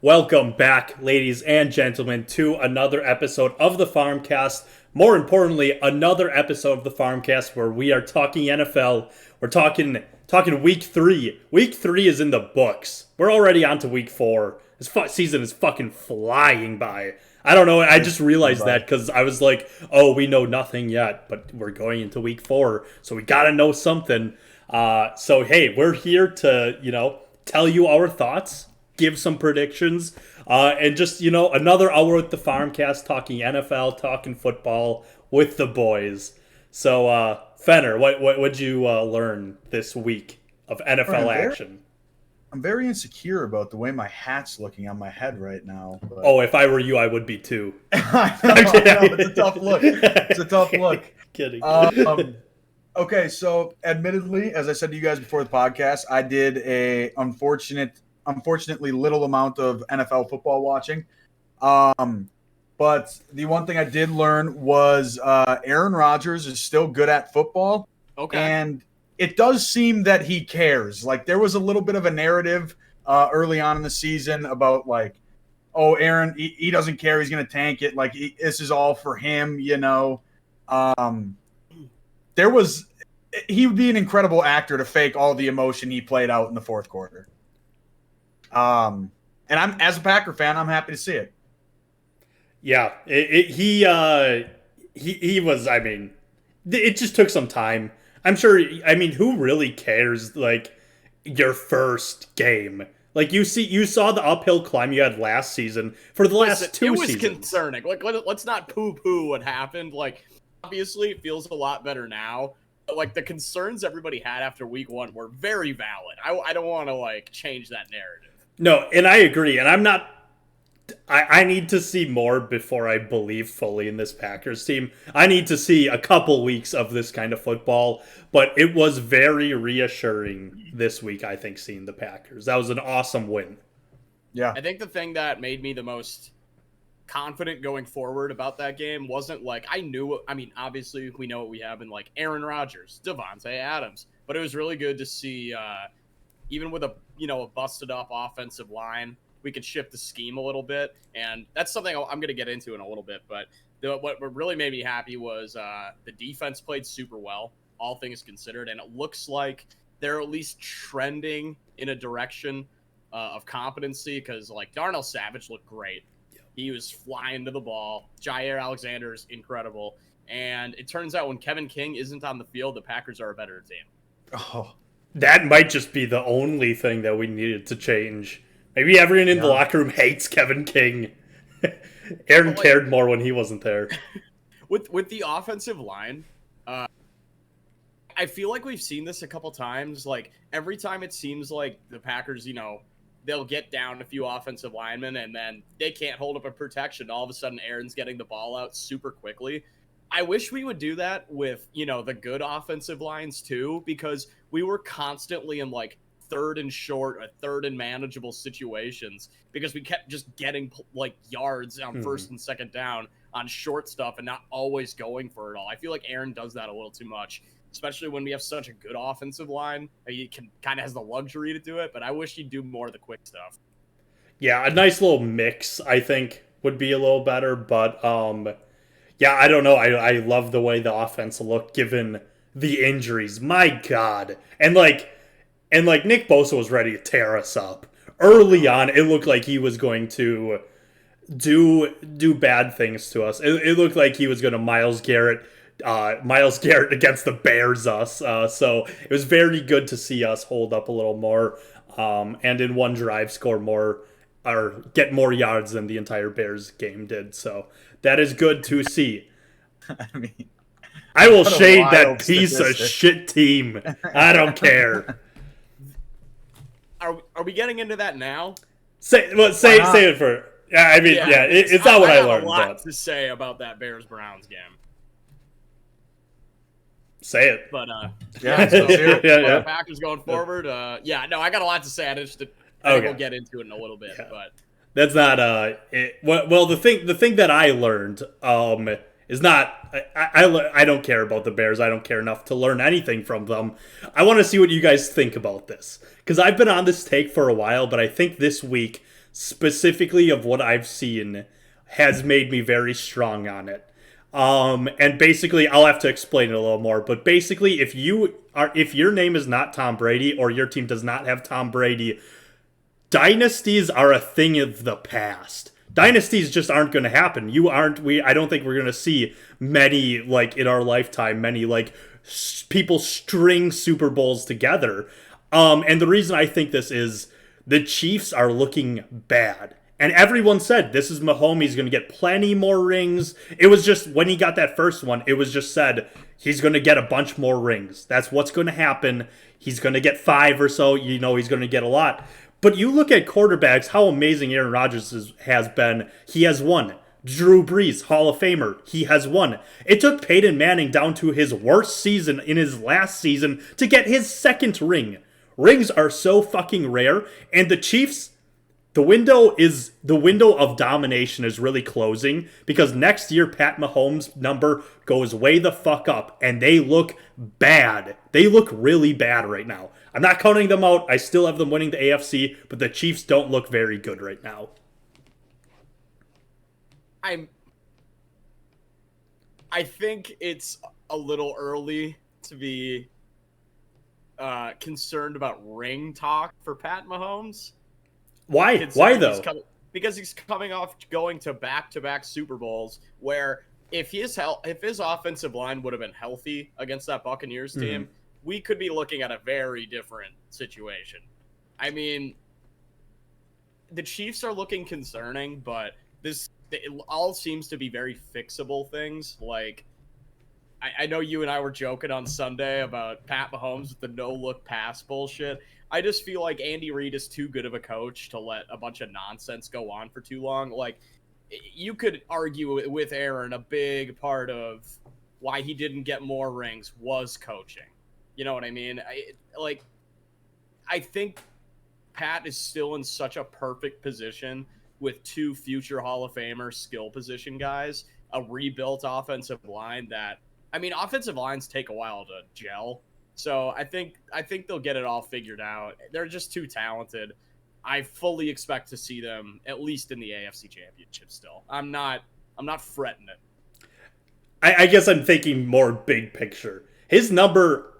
Welcome back, ladies and gentlemen, to another episode of the Farmcast. More importantly, another episode of the Farmcast where we are talking NFL. We're talking week 3. Week 3 is in the books. We're already on to week 4. This season is fucking flying by. I don't know, I just realized that because I was like, oh, we know nothing yet, but we're going into week 4, so we gotta know something. So hey, we're here to, tell you our thoughts, give some predictions, and just, another hour with the Farmcast, talking NFL, talking football with the boys. So, Fenner, what'd you learn this week of NFL action? I'm very insecure about the way my hat's looking on my head right now. But... Oh, if I were you, I would be too. I know, it's a tough look. It's a tough look. Kidding. Okay, so admittedly, as I said to you guys before the podcast, I did a unfortunately little amount of NFL football watching. But the one thing I did learn was Aaron Rodgers is still good at football. Okay. And it does seem that he cares. Like, there was a little bit of a narrative early on in the season about, like, oh, Aaron, he doesn't care. He's going to tank it. Like, this is all for him, he would be an incredible actor to fake all the emotion he played out in the fourth quarter. And I'm, as a Packer fan, I'm happy to see it. Yeah, he was, it just took some time. I'm sure, who really cares, like, your first game? Like, you saw the uphill climb you had last season for the last two seasons. It was concerning. Like, let's not poo-poo what happened. Like, obviously, it feels a lot better now. But, like, the concerns everybody had after week 1 were very valid. I don't want to, like, change that narrative. No, and I agree. And I need to see more before I believe fully in this Packers team. I need to see a couple weeks of this kind of football, but it was very reassuring this week, I think, seeing the Packers. That was an awesome win. Yeah. I think the thing that made me the most confident going forward about that game wasn't like, obviously we know what we have in, like, Aaron Rodgers, Devontae Adams, but it was really good to see, even with a busted up offensive line, we could shift the scheme a little bit, and that's something I'm going to get into in a little bit. But what really made me happy was the defense played super well, all things considered, and it looks like they're at least trending in a direction of competency, because, like, Darnell Savage looked great. He was flying to the ball. Jair Alexander's incredible. And it turns out when Kevin King isn't on the field, the Packers are a better team. Oh, that might just be the only thing that we needed to change. Maybe everyone in the locker room hates Kevin King. Aaron cared more when he wasn't there. With the offensive line, I feel like we've seen this a couple times. Like, every time it seems like the Packers, they'll get down a few offensive linemen and then they can't hold up a protection. All of a sudden, Aaron's getting the ball out super quickly. I wish we would do that with, the good offensive lines too, because we were constantly in, like, third and short or third and manageable situations because we kept just getting, like, yards on first and second down on short stuff and not always going for it all. I feel like Aaron does that a little too much, especially when we have such a good offensive line. He kind of has the luxury to do it, but I wish he'd do more of the quick stuff. Yeah, a nice little mix, I think, would be a little better, but yeah, I don't know. I love the way the offense looked given the injuries. My God. And Nick Bosa was ready to tear us up. Early on, it looked like he was going to do bad things to us. It looked like he was going to Myles Garrett against the Bears us. So it was very good to see us hold up a little more, and in one drive score more or get more yards than the entire Bears game did. So that is good to see. I will shade that piece of shit team. I don't care. Are we getting into that now? Say it for. Yeah, it's not what I learned. I have a lot to say about that Bears-Browns game. Say it. But yeah. Packers going forward. I got a lot to say. I think we'll get into it in a little bit. Yeah. But that's not well, the thing that I learned is not. I don't care about the Bears. I don't care enough to learn anything from them. I want to see what you guys think about this, because I've been on this take for a while, but I think this week specifically of what I've seen, has made me very strong on it. And basically, I'll have to explain it a little more. But basically, if your name is not Tom Brady or your team does not have Tom Brady, dynasties are a thing of the past. Dynasties just aren't going to happen. I don't think we're going to see many, like, in our lifetime, many, like, people string Super Bowls together. And the reason I think this is the Chiefs are looking bad. And everyone said, this is Mahomes, he's going to get plenty more rings. It was just, when he got that first one, it was just said, he's going to get a bunch more rings. That's what's going to happen. He's going to get 5 or so. You know he's going to get a lot. But you look at quarterbacks, how amazing Aaron Rodgers has been. He has won. Drew Brees, Hall of Famer, he has won. It took Peyton Manning down to his worst season in his last season to get his 2nd ring. Rings are so fucking rare, and the Chiefs, the window of domination is really closing, because next year Pat Mahomes' number goes way the fuck up, and they look bad. They look really bad right now. I'm not counting them out. I still have them winning the AFC, but the Chiefs don't look very good right now. I think it's a little early to be concerned about ring talk for Pat Mahomes. Why? Why though? Because he's coming off going to back-to-back Super Bowls, where if his offensive line would have been healthy against that Buccaneers team, we could be looking at a very different situation. I mean, the Chiefs are looking concerning, but it all seems to be very fixable things. Like, I know you and I were joking on Sunday about Pat Mahomes with the no-look pass bullshit. I just feel like Andy Reid is too good of a coach to let a bunch of nonsense go on for too long. Like, you could argue with Aaron, a big part of why he didn't get more rings was coaching. You know what I mean? I think Pat is still in such a perfect position with 2 future Hall of Famer skill position guys, a rebuilt offensive line that, I mean, offensive lines take a while to gel. So I think they'll get it all figured out. They're just too talented. I fully expect to see them at least in the AFC Championship still. I'm not fretting it. I guess I'm thinking more big picture. His number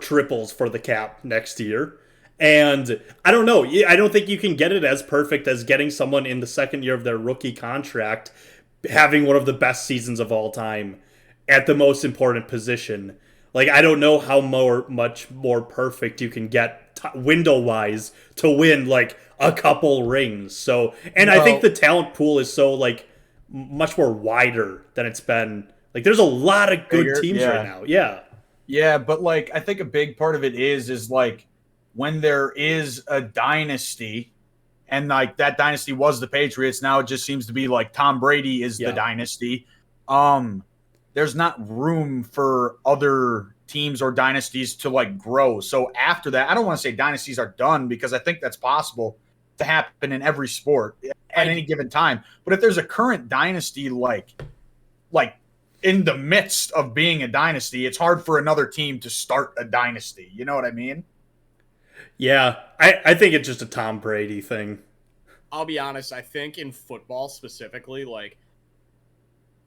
triples for the cap next year. And I don't know. I don't think you can get it as perfect as getting someone in the 2nd year of their rookie contract, having one of the best seasons of all time at the most important position. Like, I don't know how much more perfect you can get window-wise to win, like, a couple rings. So, and I think the talent pool is so, like, much more wider than it's been. Like, there's a lot of good teams right now. Yeah. Yeah, but, like, I think a big part of it is like, when there is a dynasty, and, like, that dynasty was the Patriots, now it just seems to be, like, Tom Brady is the dynasty. There's not room for other teams or dynasties to, like, grow. So after that, I don't want to say dynasties are done, because I think that's possible to happen in every sport at any given time. But if there's a current dynasty, like in the midst of being a dynasty, it's hard for another team to start a dynasty. You know what I mean? Yeah, I think it's just a Tom Brady thing. I'll be honest. I think in football specifically, like,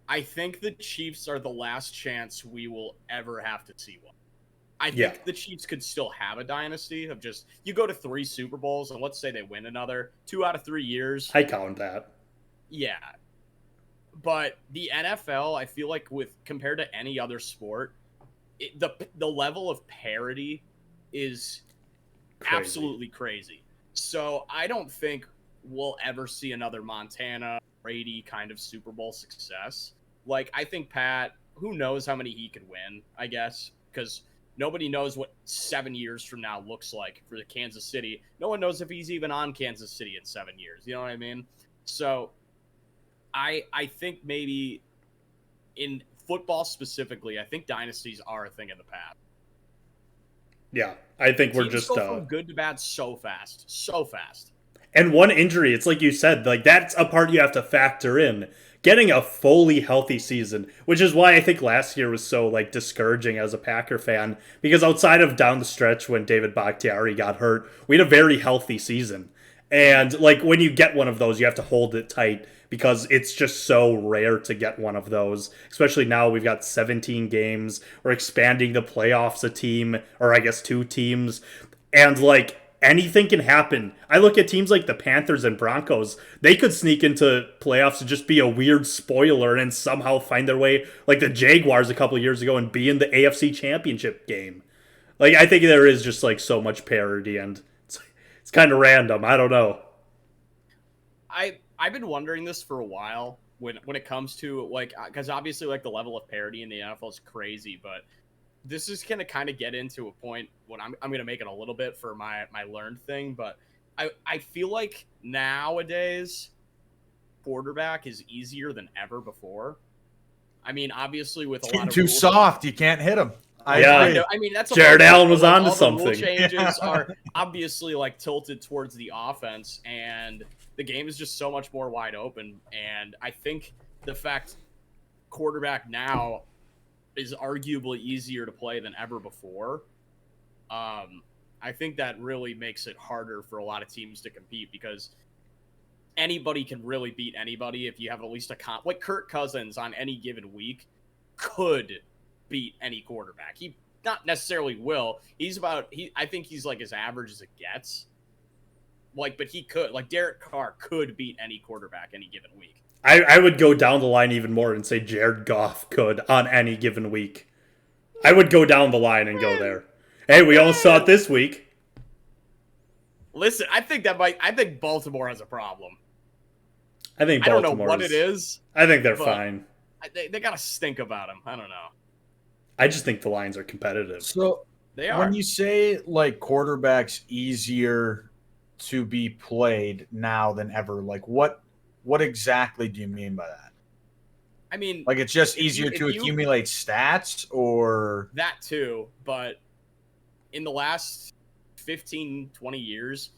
I think the Chiefs are the last chance we will ever have to see one. I think the Chiefs could still have a dynasty of just, you go to 3 Super Bowls, and let's say they win another 2 out of 3 years. I count that. Yeah. But the NFL, I feel like compared to any other sport, the level of parity is absolutely crazy. So I don't think we'll ever see another Montana, Brady kind of Super Bowl success. Like, I think Pat, who knows how many he could win, I guess, because nobody knows what 7 years from now looks like for the Kansas City. No one knows if he's even on Kansas City in 7 years. You know what I mean? So I think maybe in football specifically, I think dynasties are a thing of the past. Yeah, I think we're just go from good to bad so fast. And one injury, it's like you said, like, that's a part you have to factor in. Getting a fully healthy season, which is why I think last year was so, like, discouraging as a Packer fan, because outside of down the stretch when David Bakhtiari got hurt, we had a very healthy season. And like when you get one of those, you have to hold it tight because it's just so rare to get one of those. Especially now we've got 17 games. We're expanding the playoffs a team, or I guess two teams. And like anything can happen. I look at teams like the Panthers and Broncos. They could sneak into playoffs and just be a weird spoiler and somehow find their way, like the Jaguars a couple years ago, and be in the AFC Championship game. Like I think there is just like so much parity, and it's kind of random. I don't know. I've been wondering this for a while when it comes to like, because obviously like the level of parity in the NFL is crazy, but this is gonna kind of get into a point when I'm gonna make it a little bit for my learned thing, but I feel like nowadays quarterback is easier than ever before. I mean, obviously with a lot of too rules, soft, you can't hit him. Yeah. I mean that's Jared Allen was all onto the something. rule changes are obviously like tilted towards the offense, and the game is just so much more wide open. And I think the fact quarterback now is arguably easier to play than ever before. I think that really makes it harder for a lot of teams to compete because anybody can really beat anybody if you have at least a like Kirk Cousins on any given week could beat any quarterback. He not necessarily will. I think he's like as average as it gets. Like, but he could. Like Derek Carr could beat any quarterback any given week. I would go down the line even more and say Jared Goff could on any given week. I would go down the line and go there. Hey, we all saw it this week. Listen, I think Baltimore has a problem. I think I don't know Baltimore's, what it is. I think they're fine. They got to stink about him. I don't know. I just think the Lions are competitive. So They are. when you say like quarterbacks easier to be played now than ever, like what exactly do you mean by that? I mean, Like it's just if easier you- to if you- accumulate stats, or that too, but in the last 15, 20 years,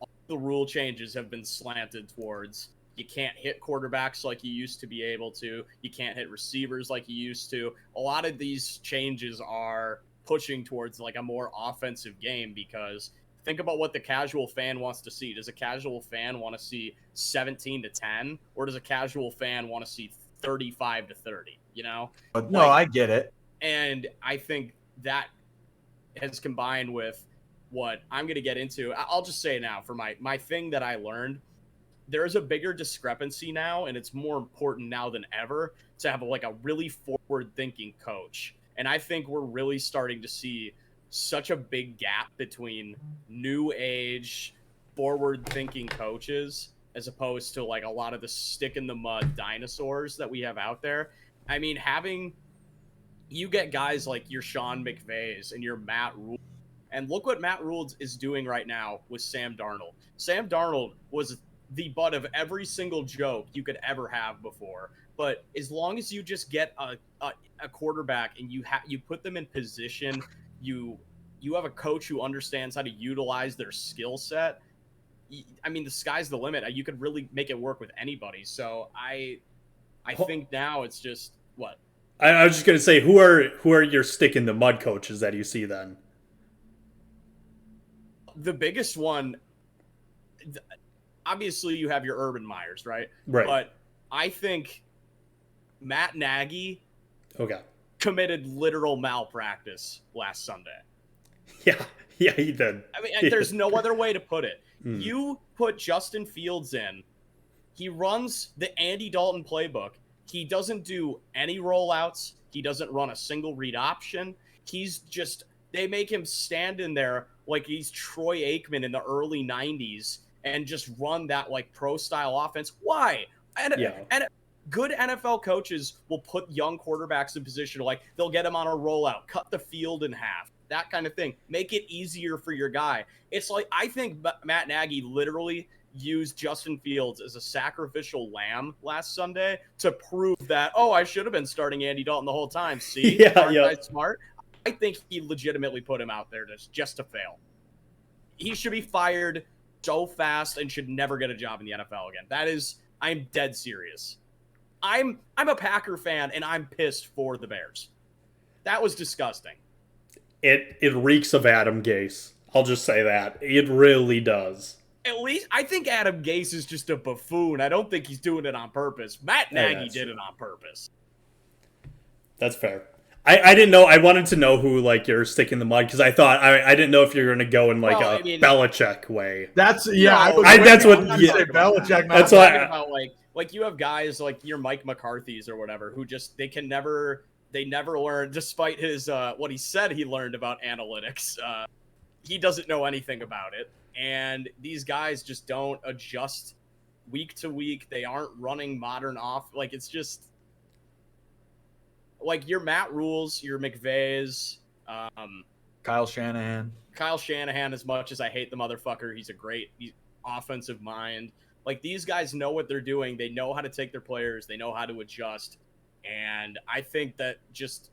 all the rule changes have been slanted towards you can't hit quarterbacks like you used to be able to. You can't hit receivers like you used to. A lot of these changes are pushing towards like a more offensive game because think about what the casual fan wants to see. Does a casual fan want to see 17-10, or does a casual fan want to see 35-30? You know? but no, I get it. And I think that has combined with what I'm going to get into. I'll just say now for my thing that I learned, there is a bigger discrepancy now, and it's more important now than ever to have like a really forward-thinking coach. And I think we're really starting to see such a big gap between new age, forward-thinking coaches as opposed to like a lot of the stick-in-the-mud dinosaurs that we have out there. I mean, you get guys like your Sean McVays and your Matt Rule. And look what Matt Rule is doing right now with Sam Darnold. Sam Darnold was the butt of every single joke you could ever have before. But as long as you just get a quarterback and you put them in position, you have a coach who understands how to utilize their skill set. I mean, the sky's the limit. You could really make it work with anybody. So I think now it's just what? I was just gonna say, who are your stick in the mud coaches that you see then? The biggest one, obviously, you have your Urban Meyers, right? Right. But I think Matt Nagy committed literal malpractice last Sunday. Yeah, he did. I mean, there's no other way to put it. Mm. You put Justin Fields in. He runs the Andy Dalton playbook. He doesn't do any rollouts. He doesn't run a single read option. They make him stand in there like he's Troy Aikman in the early 90s and just run that like pro style offense. Why? And good NFL coaches will put young quarterbacks in position, like they'll get him on a rollout, cut the field in half, that kind of thing. Make it easier for your guy. It's like, I think Matt Nagy literally used Justin Fields as a sacrificial lamb last Sunday to prove that, I should have been starting Andy Dalton the whole time. See? I smart? I think he legitimately put him out there just to fail. He should be fired so fast and should never get a job in the NFL again. I'm dead serious. I'm a Packer fan and I'm pissed for the Bears. That was disgusting. It reeks of Adam Gase. I'll just say that. It really does. At least I think Adam Gase is just a buffoon. I don't think he's doing it on purpose. Matt Nagy did it on purpose. That's fair. I didn't know. I wanted to know who like you're sticking the mud because I thought I didn't know if you're going to go in like Belichick way. That's That's what. Belichick. That's why. About like you have guys like your Mike McCarthy's or whatever who just they never learn despite his what he said he learned about analytics. He doesn't know anything about it. And these guys just don't adjust week to week. They aren't running modern off. Like, it's just like your Matt Rules, your McVays, Kyle Shanahan, as much as I hate the motherfucker, he's offensive mind. Like, these guys know what they're doing. They know how to take their players. They know how to adjust. And I think that just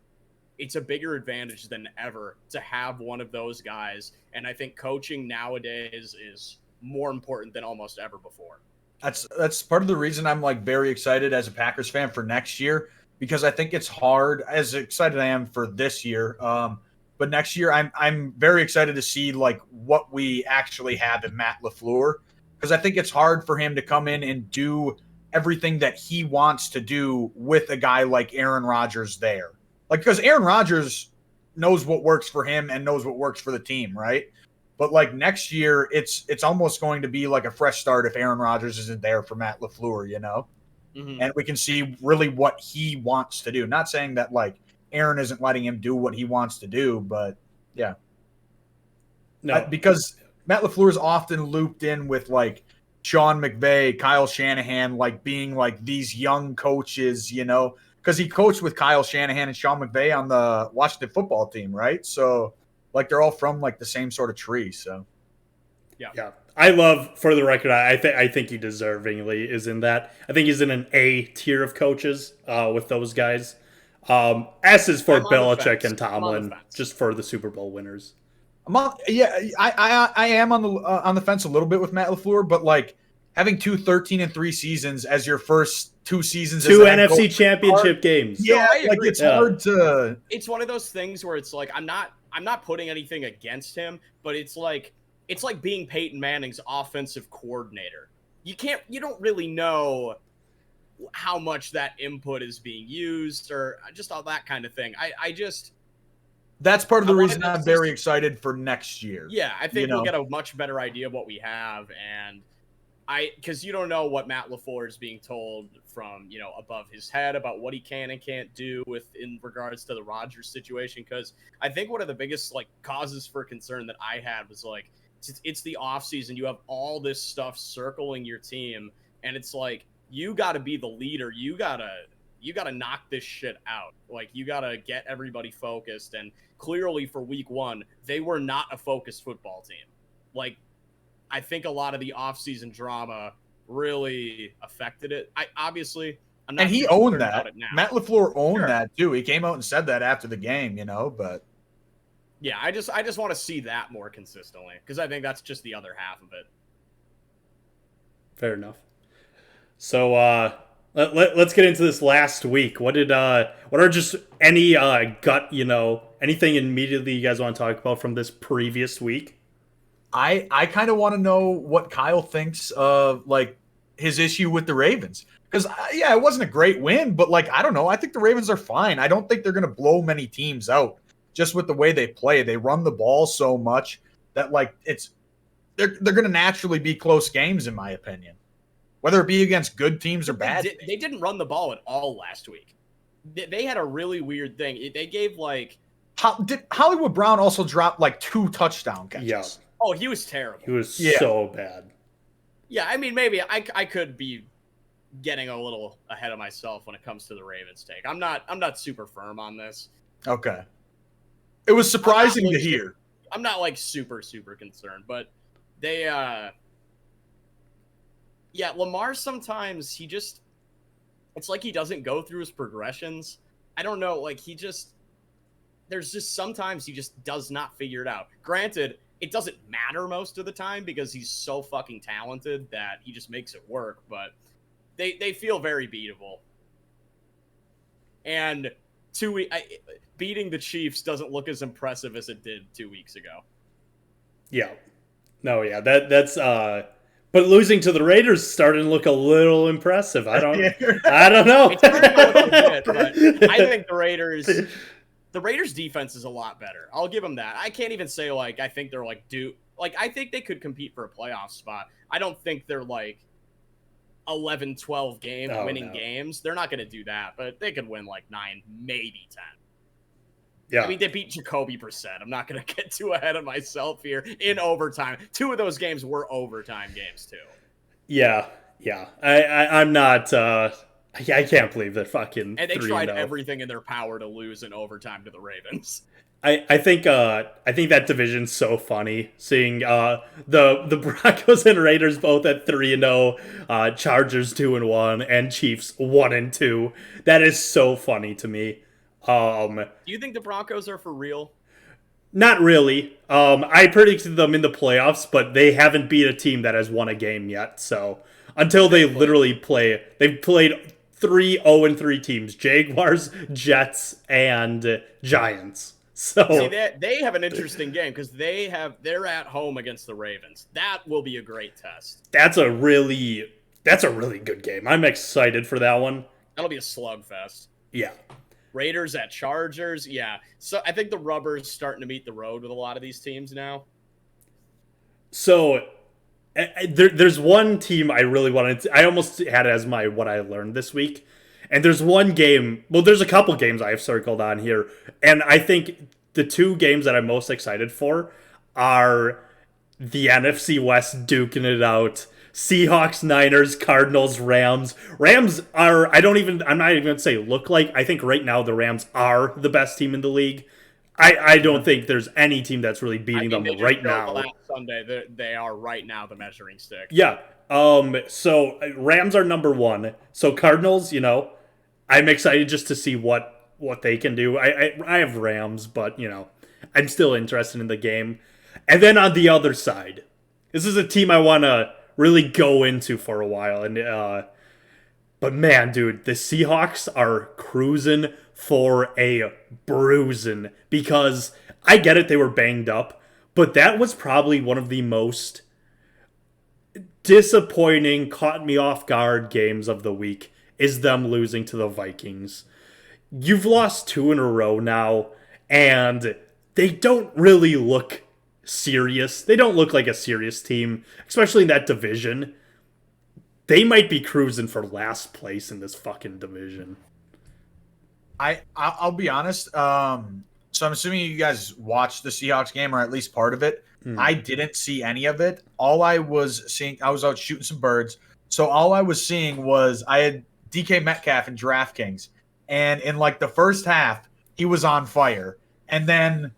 it's a bigger advantage than ever to have one of those guys. And I think coaching nowadays is more important than almost ever before. That's part of the reason I'm like very excited as a Packers fan for next year, because I think it's hard, as excited I am for this year. But next year I'm very excited to see like what we actually have in Matt LaFleur, because I think it's hard for him to come in and do everything that he wants to do with a guy like Aaron Rodgers there. Like, because Aaron Rodgers knows what works for him and knows what works for the team, right? But like next year, it's almost going to be like a fresh start if Aaron Rodgers isn't there for Matt LaFleur, you know? Mm-hmm. And we can see really what he wants to do. Not saying that like Aaron isn't letting him do what he wants to do, but yeah. No, because Matt LaFleur is often looped in with like Sean McVay, Kyle Shanahan, like being like these young coaches, you know? Because he coached with Kyle Shanahan and Sean McVay on the Washington football team, right? So, like, they're all from, like, the same sort of tree, so. Yeah. I love, for the record, I think he deservingly is in that. I think he's in an A tier of coaches with those guys. S is for Belichick and Tomlin, just for the Super Bowl winners. I am on the fence a little bit with Matt LaFleur, but, like, having 13-3 seasons as your first 2 seasons, 2 NFC Championship games. Yeah, like it's hard to. It's one of those things where it's like I'm not putting anything against him, but it's like being Peyton Manning's offensive coordinator. You don't really know how much that input is being used or just all that kind of thing. That's part of the reason I'm very excited for next year. Yeah, I think we'll get a much better idea of what we have, and because you don't know what Matt LaFleur is being told from, above his head about what he can and can't do in regards to the Rodgers situation. Because I think one of the biggest causes for concern that I had was it's the offseason. You have all this stuff circling your team, and it's like you got to be the leader. You gotta knock this shit out. Like, you gotta get everybody focused. And clearly for week 1, they were not a focused football team. Like, I think a lot of the offseason drama really affected it. I'm not. And he owned that. Matt LaFleur owned that too. He came out and said that after the game, but yeah, I just want to see that more consistently, because I think that's just the other half of it. Fair enough. So let's get into this last week. What are just any gut, anything immediately you guys want to talk about from this previous week? I kind of want to know what Kyle thinks of his issue with the Ravens, because it wasn't a great win, but I don't know. I think the Ravens are fine. I don't think they're going to blow many teams out just with the way they play. They run the ball so much that they're going to naturally be close games, in my opinion, whether it be against good teams or bad. They didn't run the ball at all last week. They had a really weird thing. They gave did Hollywood Brown also drop 2 touchdown catches? Yeah. Oh, he was terrible. He was so bad. Yeah, I mean, maybe I could be getting a little ahead of myself when it comes to the Ravens take. I'm not super firm on this. Okay. It was surprising to hear. I'm not super concerned, but they Lamar sometimes it's like he doesn't go through his progressions. I don't know, there's just sometimes he just does not figure it out. Granted, it doesn't matter most of the time because he's so fucking talented that he just makes it work, but they feel very beatable. And beating the Chiefs doesn't look as impressive as it did 2 weeks ago. Yeah. No, yeah. That's But losing to the Raiders is starting to look a little impressive. I don't know. It's starting to look legit, but I think the Raiders defense is a lot better. I'll give them that. I can't even say like I think they're like I think they could compete for a playoff spot. I don't think they're like 11, 12 winning games. They're not going to do that, but they could win like 9, maybe 10. Yeah. I mean, they beat Jacoby Brissett. I'm not going to get too ahead of myself here in overtime. 2 of those games were overtime games too. Yeah. I'm not. I can't believe that fucking. And they tried everything in their power to lose in overtime to the Ravens. I think that division's so funny. Seeing the Broncos and Raiders both at 3-0, Chargers 2-1, and Chiefs 1-2. That is so funny to me. Do you think the Broncos are for real? Not really. I predicted them in the playoffs, but they haven't beat a team that has won a game yet. So until they literally they've played 3 0-3 teams: Jaguars, Jets, and Giants. So see, they have an interesting game because they're at home against the Ravens. That will be a great test. That's a really good game. I'm excited for that one. That'll be a slugfest. Yeah. Raiders at Chargers, yeah. So I think the rubber's starting to meet the road with a lot of these teams now. So there's one team I really wanted to, I almost had it as my what I learned this week. And there's one game, well, there's a couple games I have circled on here. And I think the 2 games that I'm most excited for are the NFC West duking it out. Seahawks, Niners, Cardinals, Rams. Rams are, I'm not even going to say look like. I think right now the Rams are the best team in the league. I don't think there's any team that's really beating them right now. Last Sunday, they are right now the measuring stick. Yeah. So Rams are number 1. So Cardinals, I'm excited just to see what they can do. I have Rams, but I'm still interested in the game. And then on the other side, this is a team I want to really go into for a while. And but man, dude, the Seahawks are cruising for a bruising because I get it, they were banged up, but that was probably one of the most disappointing, caught me off guard games of the week is them losing to the Vikings. You've lost 2 in a row now, and they don't really look serious. They don't look like a serious team, especially in that division. They might be cruising for last place in this fucking division. I'll be honest. So I'm assuming you guys watched the Seahawks game, or at least part of it. I didn't see any of it. All I was seeing, I was out shooting some birds. So all I was seeing was I had DK Metcalf in DraftKings, and in like the first half, he was on fire. And then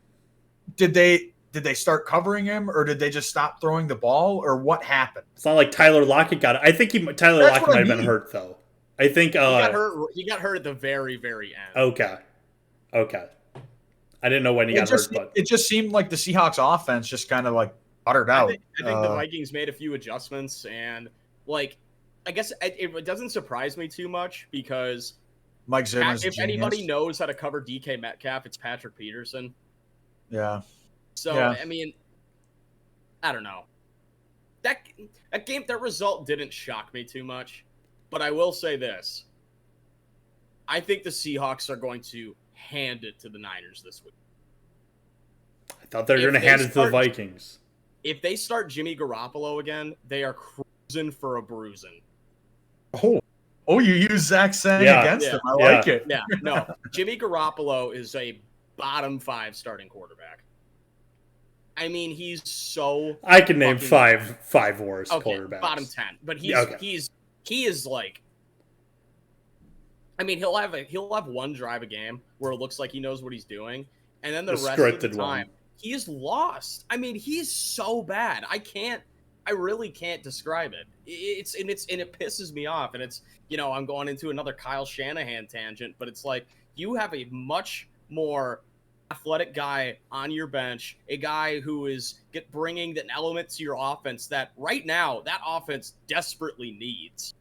did they start covering him, or did they just stop throwing the ball, or what happened? It's not like Tyler Lockett got it. I think Tyler Lockett might have been hurt though. I think he got hurt at the very, very end. Okay. I didn't know when he got hurt, but it just seemed like the Seahawks offense just kind of like uttered out. I think the Vikings made a few adjustments, and like I guess it doesn't surprise me too much because Mike Zimmer's if anybody knows how to cover DK Metcalf, it's Patrick Peterson. Yeah. So yeah. I mean, I don't know. That result didn't shock me too much, but I will say this: I think the Seahawks are going to hand it to the Niners this week. I thought they were going to hand it to the Vikings. If they start Jimmy Garoppolo again, they are cruising for a bruising. Oh, you use Zach saying against him. I like it. Yeah, no. Jimmy Garoppolo is a bottom 5 starting quarterback. I mean, he's so. I can name five worst quarterbacks. Bottom 10, but he is like. I mean, he'll have one drive a game where it looks like he knows what he's doing, and then the rest of the time he is lost. I mean, he's so bad. I really can't describe it. It pisses me off, and it's I'm going into another Kyle Shanahan tangent, but it's like you have a much more athletic guy on your bench, a guy who is bringing an element to your offense that right now that offense desperately needs.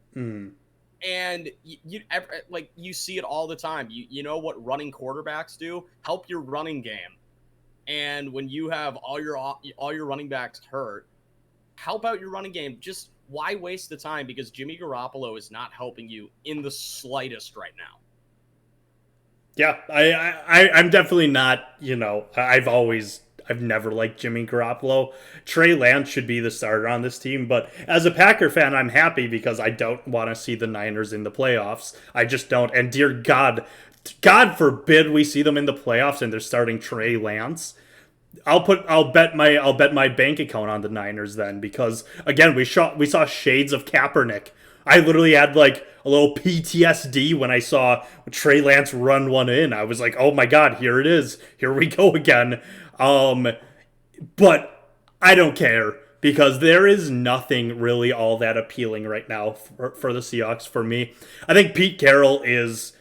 And you see it all the time. You know what running quarterbacks do? Help your running game. And when you have all your running backs hurt, help out your running game. Just why waste the time? Because Jimmy Garoppolo is not helping you in the slightest right now. Yeah, I'm definitely not, I've never liked Jimmy Garoppolo. Trey Lance should be the starter on this team, but as a Packer fan, I'm happy because I don't want to see the Niners in the playoffs. I just don't. And dear God, God forbid we see them in the playoffs and they're starting Trey Lance. I'll bet my bank account on the Niners then, because again we saw shades of Kaepernick. I literally had like a little PTSD when I saw Trey Lance run one in. I was like, oh my God, here it is. Here we go again. But I don't care, because there is nothing really all that appealing right now for the Seahawks for me. I think Pete Carroll he's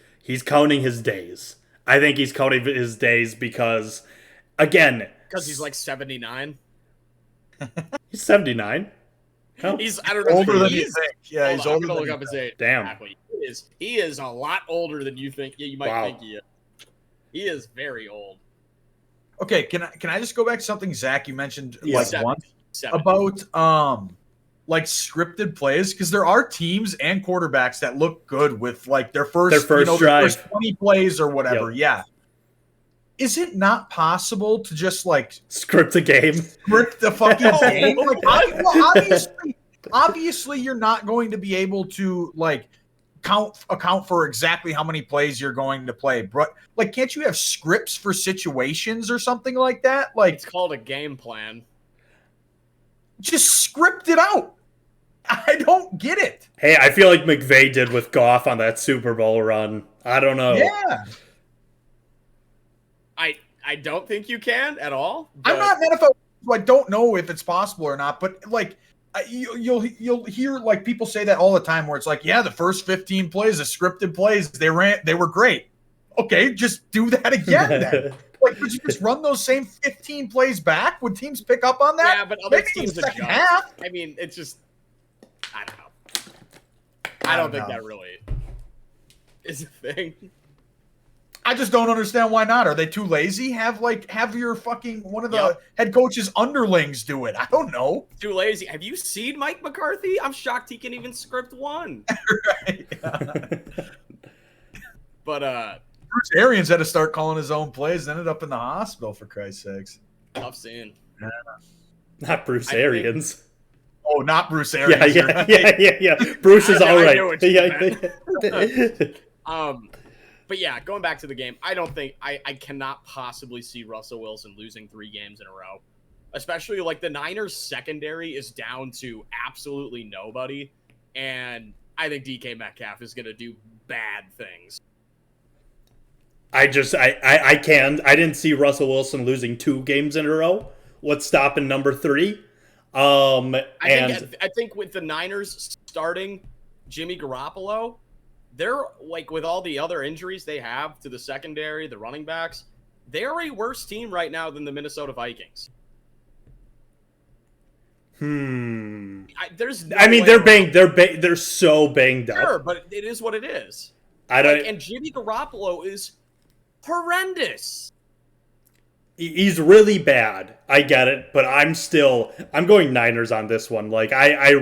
counting his days. I think he's counting his days because, again... Because he's like 79? He's 79. Oh. He's, I don't know. Older than you think. Yeah, he's older than look up his age. Damn. Exactly. He is a lot older than you think. Yeah, you might think he is. He is very old. Okay, can I just go back to something, Zach, you mentioned once Seven. about like scripted plays, because there are teams and quarterbacks that look good with like their first drive, their first 20 plays or whatever. Yep. Yeah. Is it not possible to just like script a game? Script the fucking game? Like, obviously you're not going to be able to like account for exactly how many plays you're going to play. But like, can't you have scripts for situations or something like that? Like, it's called a game plan. Just script it out. I don't get it. Hey, I feel like McVay did with Goff on that Super Bowl run. I don't know. Yeah. I don't think you can at all. I'm not an NFL, so I don't know if it's possible or not. But like, you'll hear like people say that all the time, where it's like, yeah, the first 15 plays, the scripted plays, they were great. Okay, just do that again then. Like, would you just run those same 15 plays back? Would teams pick up on that? Yeah, but other maybe teams in the second adjust. half. I mean, it's just, I don't know. I don't think that really is a thing. I just don't understand why not. Are they too lazy? Have your fucking one of the head coach's underlings do it. I don't know. Too lazy. Have you seen Mike McCarthy? I'm shocked he can even script one. Right. But Bruce Arians had to start calling his own plays and ended up in the hospital, for Christ's sakes. Tough scene. Yeah. Not Bruce Arians. Oh, not Bruce Arians. Yeah. Bruce is all right. But yeah, going back to the game, I don't think I cannot possibly see Russell Wilson losing 3 games in a row. Especially like the Niners secondary is down to absolutely nobody. And I think DK Metcalf is going to do bad things. I didn't see Russell Wilson losing 2 games in a row. What's stopping number 3? I think with the Niners starting Jimmy Garoppolo, they're like, with all the other injuries they have to the secondary, the running backs, they're a worse team right now than the Minnesota Vikings. They're so banged up. Sure, but it is what it is. And Jimmy Garoppolo is horrendous. He's really bad. I get it, but I'm going Niners on this one. Like, I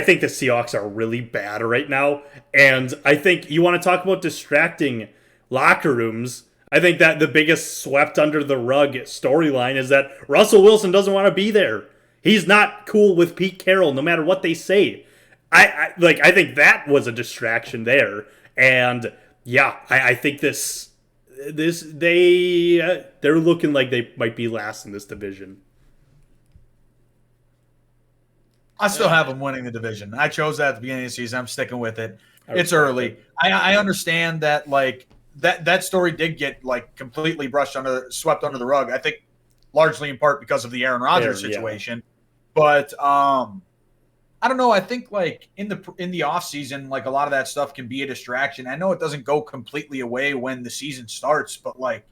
think the Seahawks are really bad right now. And I think you want to talk about distracting locker rooms. I think that the biggest swept under the rug storyline is that Russell Wilson doesn't want to be there. He's not cool with Pete Carroll, no matter what they say. I think that was a distraction there. And yeah, I think they're looking like they might be last in this division. I still have them winning the division. I chose that at the beginning of the season. I'm sticking with it. It's early. I understand that like that story did get like completely swept under the rug. I think largely in part because of the Aaron Rodgers situation. Yeah. But I don't know. I think like in the off season, like a lot of that stuff can be a distraction. I know it doesn't go completely away when the season starts, but like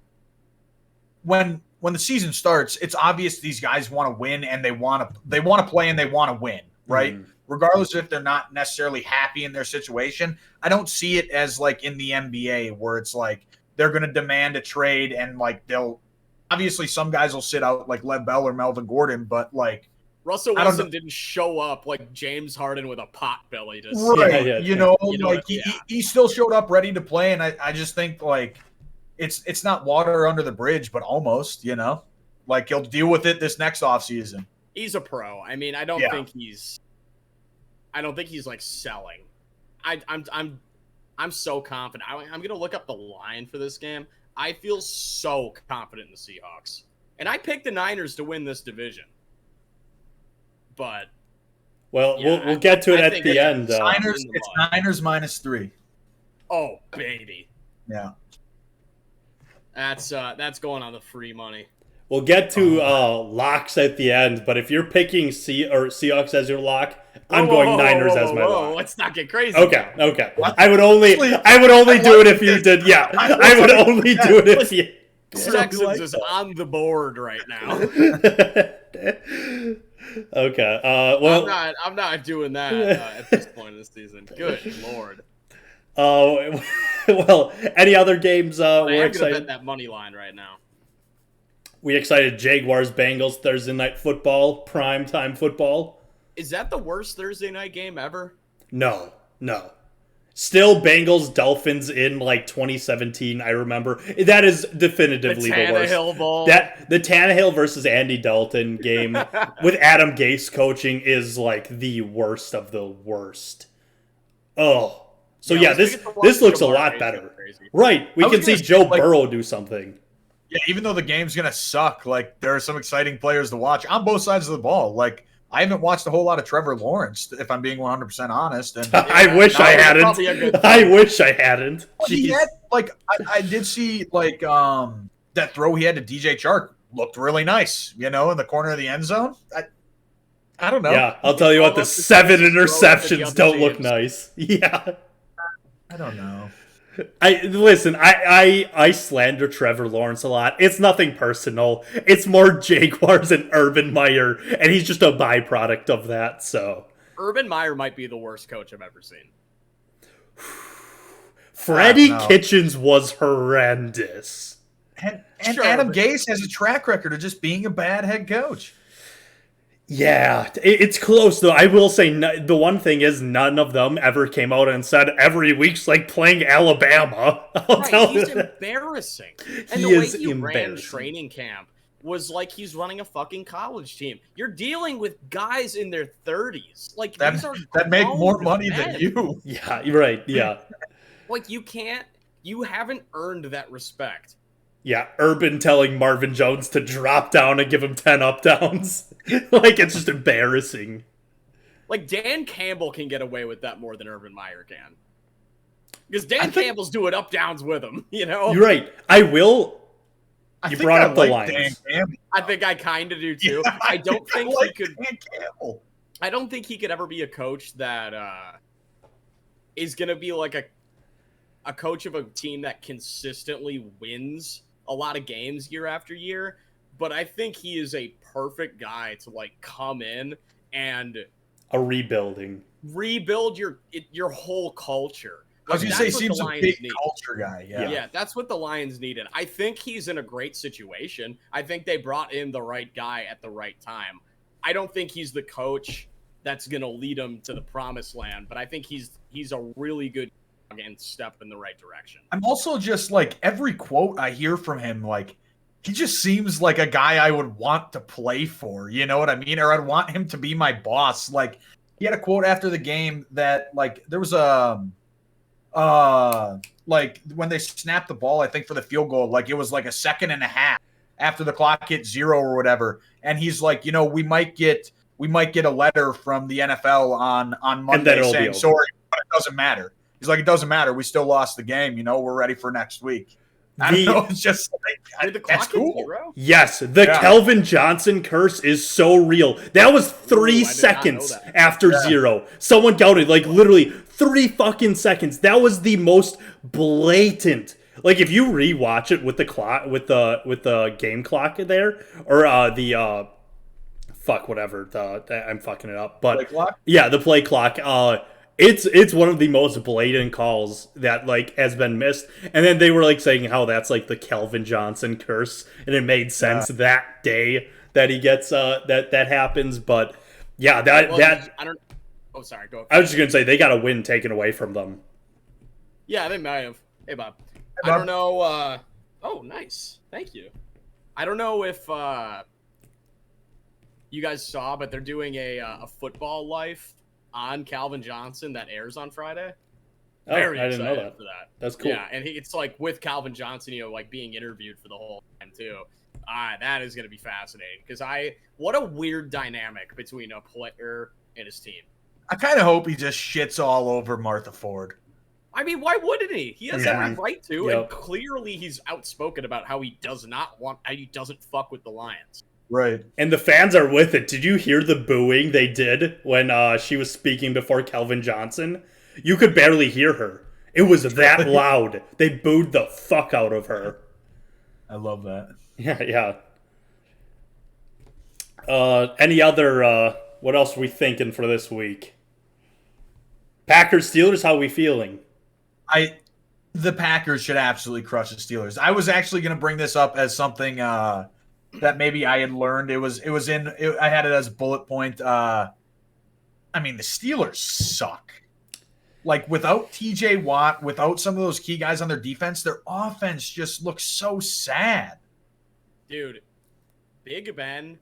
when the season starts, it's obvious these guys want to win and they want to play and they want to win, right? Regardless if they're not necessarily happy in their situation. I don't see it as like in the NBA where it's like they're going to demand a trade and like they'll obviously some guys will sit out like Lev Bell or Melvin Gordon, but like Russell I don't Wilson know. didn't show up like James Harden with a pot belly. To Right. Yeah, You know, You know like what- he, yeah. he still showed up ready to play, and I just think like it's not water under the bridge, but almost, you know. Like he'll deal with it this next offseason. He's a pro. I mean, I don't Yeah. think he's like selling. I'm so confident. I'm gonna look up the line for this game. I feel so confident in the Seahawks, and I picked the Niners to win this division. But Well, Yeah, we'll get to it I at think the it's end. Niners, in the it's mud. Niners -3. oh baby, Yeah. that's going on the free money. We'll get to locks at the end, but if you're picking Seahawks as your lock, I'm going Niners as my lock. Let's not get crazy. Okay, now. okay. I would only do it if you did. Yeah, I would only do it if you. Texans is on the board right now. Okay. Well, I'm not doing that at this point in the season. Good lord. well, any other games I we're am gonna excited? bet that money line right now. We excited Jaguars Bengals Thursday night football, primetime football. Is that the worst Thursday night game ever? No. Still Bengals Dolphins in like 2017. I remember that is definitively the worst. Tannehill ball. That the Tannehill versus Andy Dalton game with Adam Gase coaching is like the worst of the worst. Oh, so yeah, let's this get to watch this looks a Jamar lot Chase better. go crazy. Right, we I was can see gonna say, Joe like- Burrow do something. Yeah, even though the game's gonna suck, like there are some exciting players to watch on both sides of the ball. Like I haven't watched a whole lot of Trevor Lawrence, if I'm being 100% honest. And I wish I that was probably a hadn't. good I wish I hadn't. he Jeez. had like I did see like that throw he had to DJ Chark looked really nice, you know, in the corner of the end zone. I don't know. Yeah, I'll tell you what, the Almost the 7 same throw as the interceptions other don't look teams. nice. Yeah. I don't know. I slander Trevor Lawrence a lot. It's nothing personal. It's more Jaguars and Urban Meyer, and he's just a byproduct of that. So Urban Meyer might be the worst coach I've ever seen. Freddie no. Kitchens was horrendous. And Sure, Adam but- Gase has a track record of just being a bad head coach. Yeah, it's close though. I will say the one thing is none of them ever came out and said every week's like playing Alabama. I'll tell you He's that. embarrassing. And He the way is he ran embarrassing. training camp was like he's running a fucking college team. You're dealing with guys in their 30s. Like these are That make grown more money men. than you. Yeah, you're right. Yeah. Like you haven't earned that respect. Yeah, Urban telling Marvin Jones to drop down and give him 10 up downs. Like, it's just embarrassing. Like Dan Campbell can get away with that more than Urban Meyer can. Because Dan Campbell's doing up downs with him, you know? You're right. I will. I You think brought I up the like lines. Dan Campbell. I think I kind of do too. Yeah, I don't think like he could. Dan Campbell. I don't think he could ever be a coach that is going to be like a coach of a team that consistently wins a lot of games year after year. But I think he is a perfect guy to like come in and A rebuilding. rebuild your whole culture. I was Like, gonna say, that's what seems the a Lions big need. culture guy. Yeah. Yeah, that's what the Lions needed. I think he's in a great situation. I think they brought in the right guy at the right time. I don't think he's the coach that's going to lead them to the promised land, but I think he's a really good and step in the right direction. I'm also just like every quote I hear from him, like he just seems like a guy I would want to play for. You know what I mean? Or I'd want him to be my boss. Like he had a quote after the game that like there was like when they snapped the ball, I think for the field goal, like it was like a second and a half after the clock hit 0 or whatever. And he's like, you know, we might get a letter from the NFL on Monday it'll be saying over. sorry, but it doesn't matter. He's like, it doesn't matter. We still lost the game. You know, we're ready for next week. I don't know. It's just like, Did the that's clock hit cool. 0? Yes, the Yeah. Kelvin Johnson curse is so real. That was 3 Ooh, I did not seconds know that. after 0. Someone counted like literally 3 fucking seconds. That was the most blatant. Like if you rewatch it with the clock, with the game clock there, or the fuck whatever. I'm fucking it up, but Play clock? yeah, the play clock. It's one of the most blatant calls that like has been missed. And then they were like saying how that's like the Kelvin Johnson curse, and it made sense that day that he gets that happens. But yeah, I don't. Oh, sorry. Go. I was just gonna say they got a win taken away from them. Yeah, they might have. Hey, Bob. Hey, Bob. I don't know. Oh, nice. Thank you. I don't know if you guys saw, but they're doing a football life on Calvin Johnson that airs on Friday. Oh, Very I didn't know excited that. for that. That's cool. Yeah, and it's like with Calvin Johnson, like being interviewed for the whole time too. That is going to be fascinating because what a weird dynamic between a player and his team. I kind of hope he just shits all over Martha Ford. I mean, why wouldn't he? He has every right to, Yep. and clearly he's outspoken about how he doesn't fuck with the Lions. Right. And the fans are with it. Did you hear the booing they did when she was speaking before Calvin Johnson? You could barely hear her. It was that loud. They booed the fuck out of her. I love that. Yeah. Any other, what else are we thinking for this week? Packers, Steelers, how are we feeling? The Packers should absolutely crush the Steelers. I was actually going to bring this up as something that maybe I had learned. I had it as a bullet point. I mean, the Steelers suck. Like, without TJ Watt, without some of those key guys on their defense, their offense just looks so sad. Dude, Big Ben.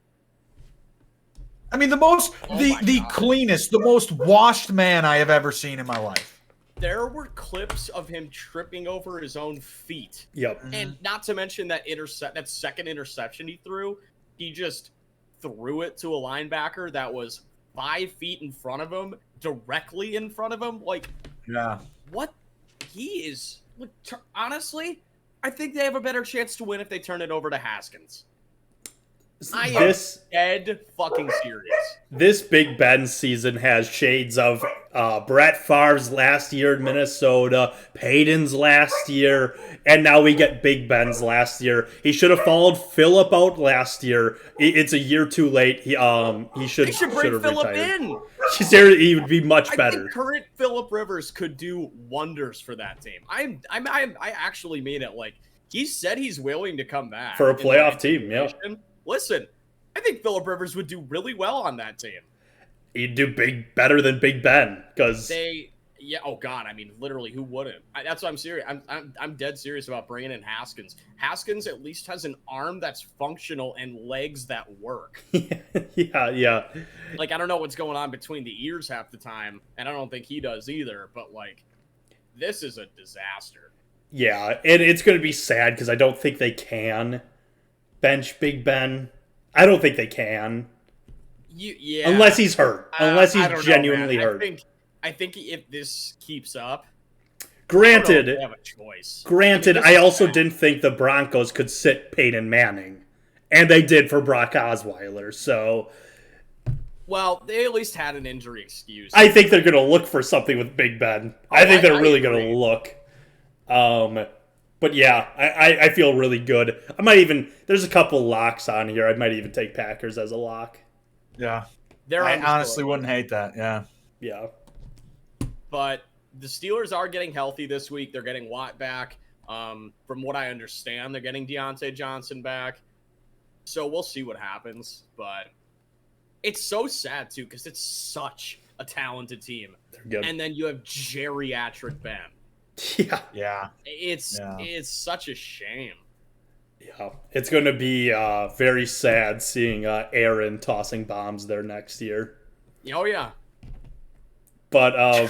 I mean, the cleanest, the most washed man I have ever seen in my life. There were clips of him tripping over his own feet. Yep. And not to mention that second interception he threw, he just threw it to a linebacker that was 5 feet in front of him, directly in front of him. Like, yeah. What? Honestly, I think they have a better chance to win if they turn it over to Haskins. I am dead fucking serious. This Big Ben season has shades of Brett Favre's last year in Minnesota, Peyton's last year, and now we get Big Ben's last year. He should have followed Phillip out last year. It's a year too late. He should bring have Phillip retired. in. He would be much better. I think current Phillip Rivers could do wonders for that team. I actually mean it. Like, he said he's willing to come back For a playoff team, yeah. Listen, I think Phillip Rivers would do really well on that team. He'd do better than Big Ben because oh god, I mean, literally, who wouldn't? That's what I'm serious. I'm dead serious about bringing in Haskins. Haskins at least has an arm that's functional and legs that work. yeah. Like, I don't know what's going on between the ears half the time, and I don't think he does either. But like, this is a disaster. Yeah, and it's going to be sad because I don't think they can bench Big Ben. I don't think they can. Unless he's hurt. Unless he's genuinely hurt. I think if this keeps up, Granted, they have a choice. I also didn't think the Broncos could sit Peyton Manning. And they did for Brock Osweiler, so... Well, they at least had an injury excuse. I think they're going to look for something with Big Ben. I think they're really going to look. But yeah, I feel really good. There's a couple locks on here. I might even take Packers as a lock. Yeah. I honestly wouldn't hate that. Yeah. Yeah. But the Steelers are getting healthy this week. They're getting Watt back. From what I understand, they're getting Deontay Johnson back. So we'll see what happens. But it's so sad, too, because it's such a talented team. They're good. And then you have geriatric Ben. Yeah. It's such a shame. Yeah. It's going to be very sad seeing Aaron tossing bombs there next year. Oh, yeah. But,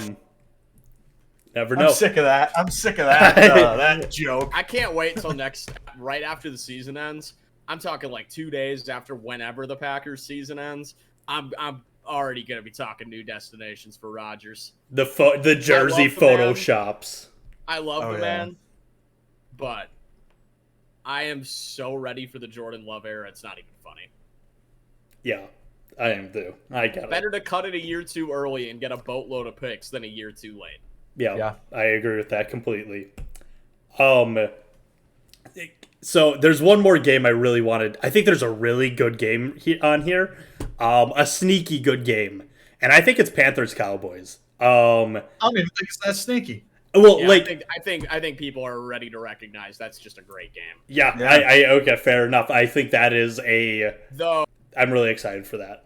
never know. I'm sick of that. That joke. I can't wait till right after the season ends. I'm talking like 2 days after whenever the Packers season ends. I'm already going to be talking new destinations for Rodgers. The jersey photoshops. I love the man, but I am so ready for the Jordan Love era. It's not even funny. Yeah, I am too. I get it. Better to cut it a year too early and get a boatload of picks than a year too late. Yeah, I agree with that completely. So there's one more game I really wanted. I think there's a really good game on here. A sneaky good game. And I think it's Panthers-Cowboys. I don't even think it's that sneaky. Well, yeah, I think people are ready to recognize that's just a great game. Yeah. Okay, fair enough. I think that is I'm really excited for that.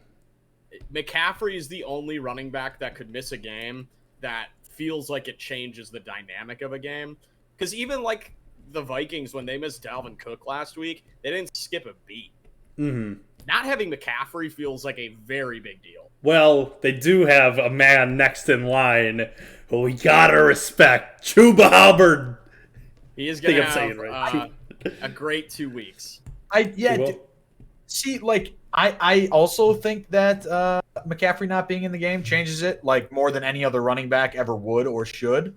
McCaffrey is the only running back that could miss a game that feels like it changes the dynamic of a game. Because even like the Vikings, when they missed Dalvin Cook last week, they didn't skip a beat. Mm-hmm. Not having McCaffrey feels like a very big deal. Well, they do have a man next in line who we gotta respect, Chuba Hubbard. He is going to have right. a great 2 weeks. See, like I also think that McCaffrey not being in the game changes it like more than any other running back ever would or should.